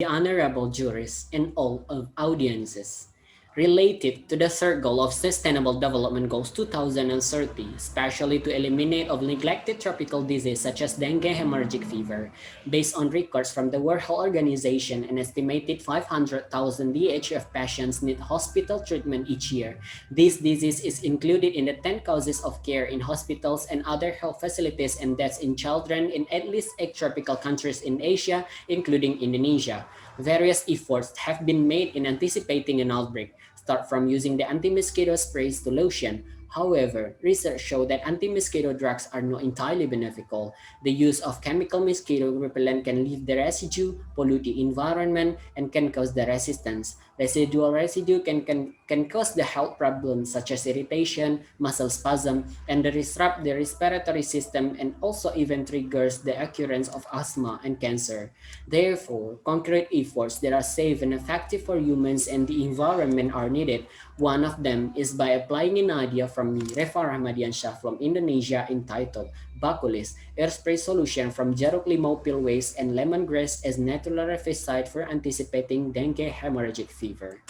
honorable juries, and all of audiences. Related to the third goal of Sustainable Development Goals 2030, especially to eliminate of neglected tropical disease such as dengue hemorrhagic fever, based on records from the World Health Organization, an estimated 500,000 DHF patients need hospital treatment each year. This disease is included in the 10 causes of care in hospitals and other health facilities and deaths in children in at least 8 tropical countries in Asia, including Indonesia. Various efforts have been made in anticipating an outbreak, start from using the anti-mosquito sprays to lotion. However, research show that anti-mosquito drugs are not entirely beneficial. The use of chemical mosquito repellent can leave the residue, pollute the environment, and can cause the resistance. Residual residue can cause the health problems such as irritation, muscle spasm, and disrupt the respiratory system and also even triggers the occurrence of asthma and cancer. Therefore, concrete efforts that are safe and effective for humans and the environment are needed. One of them is by applying an idea from Reva Rahmadiansyah from Indonesia entitled Bakulis, air spray solution from jeruk limau peel waste and lemongrass as natural herbicide for anticipating dengue hemorrhagic fever.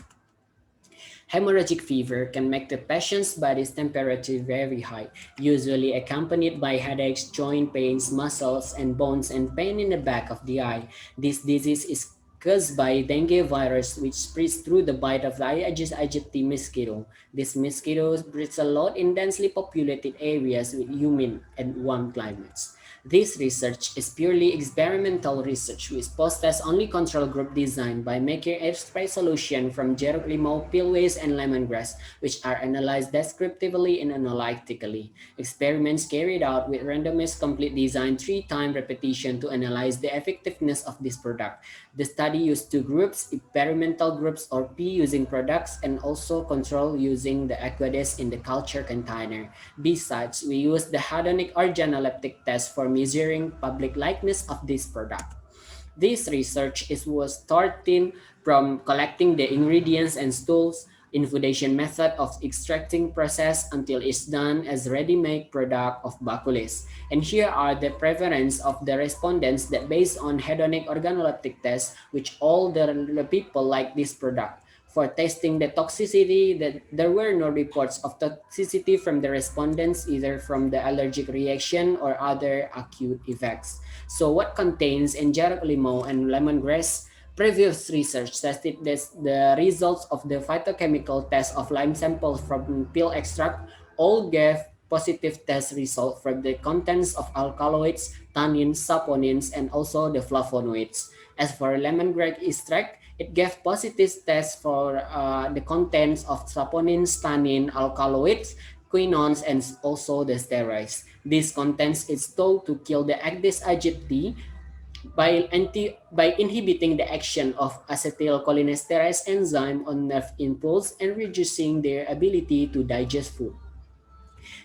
Hemorrhagic fever can make the patient's body's temperature very high, usually accompanied by headaches, joint pains, muscles and bones, and pain in the back of the eye. This disease is caused by dengue virus, which spreads through the bite of the Aedes aegypti mosquito. This mosquito breeds a lot in densely populated areas with humid and warm climates. This research is purely experimental research with post-test only control group designed by making a spray solution from jeruk limau, peel waste, and lemongrass, which are analyzed descriptively and analytically. Experiments carried out with randomized complete design 3-time repetition to analyze the effectiveness of this product. The study used two groups, experimental groups or P using products and also control using the aqueous in the culture container. Besides, we used the hedonic organoleptic test for measuring public likeness of this product. This research was starting from collecting the ingredients and stools, infudation method of extracting process until it's done as ready-made product of Bakulis. And here are the preference of the respondents that based on hedonic organoleptic test, which all the people like this product. For testing the toxicity, that there were no reports of toxicity from the respondents, either from the allergic reaction or other acute effects. So what contains in jeruk limau and lemongrass? Previous research tested the results of the phytochemical test of lime samples from peel extract all gave positive test result from the contents of alkaloids, tannins, saponins, and also the flavonoids. As for lemongrass extract, it gave positive test for the contents of saponins, tannin, alkaloids, quinones, and also the steroids. These contents is thought to kill the Aedes aegypti by inhibiting the action of acetylcholinesterase enzyme on nerve impulse and reducing their ability to digest food.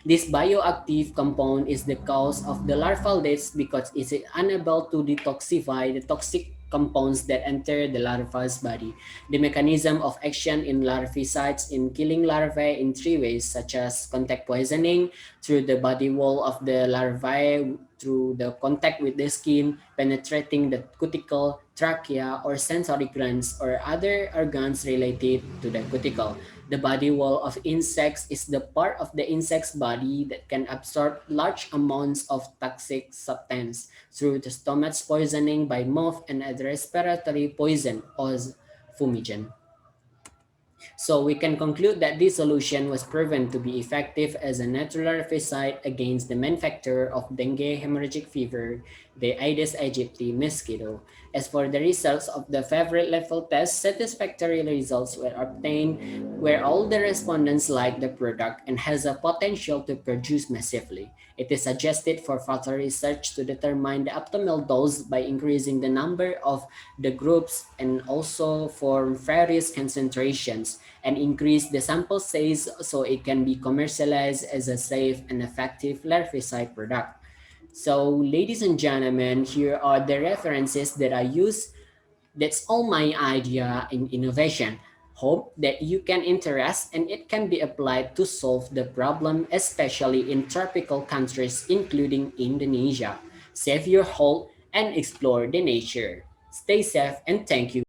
This bioactive compound is the cause of the larval deaths because it is unable to detoxify the toxic compounds that enter the larva's body. The mechanism of action in larvicides in killing larvae in 3 ways, such as contact poisoning through the body wall of the larvae, through the contact with the skin, penetrating the cuticle, trachea, or sensory glands or other organs related to the cuticle. The body wall of insects is the part of the insect's body that can absorb large amounts of toxic substance through the stomach poisoning by moth and other respiratory poison or fumigen. So we can conclude that this solution was proven to be effective as a natural herbicide against the main factor of dengue hemorrhagic fever, the Aedes aegypti mosquito. As for the results of the favorite level test, satisfactory results were obtained where all the respondents like the product and has a potential to produce massively. It is suggested for further research to determine the optimal dose by increasing the number of the groups and also for various concentrations and increase the sample size so it can be commercialized as a safe and effective larvicide product. So ladies and gentlemen, here are the references that I use. That's all my idea in innovation. Hope that you can interest and it can be applied to solve the problem, especially in tropical countries, including Indonesia. Save your health and explore the nature. Stay safe and thank you.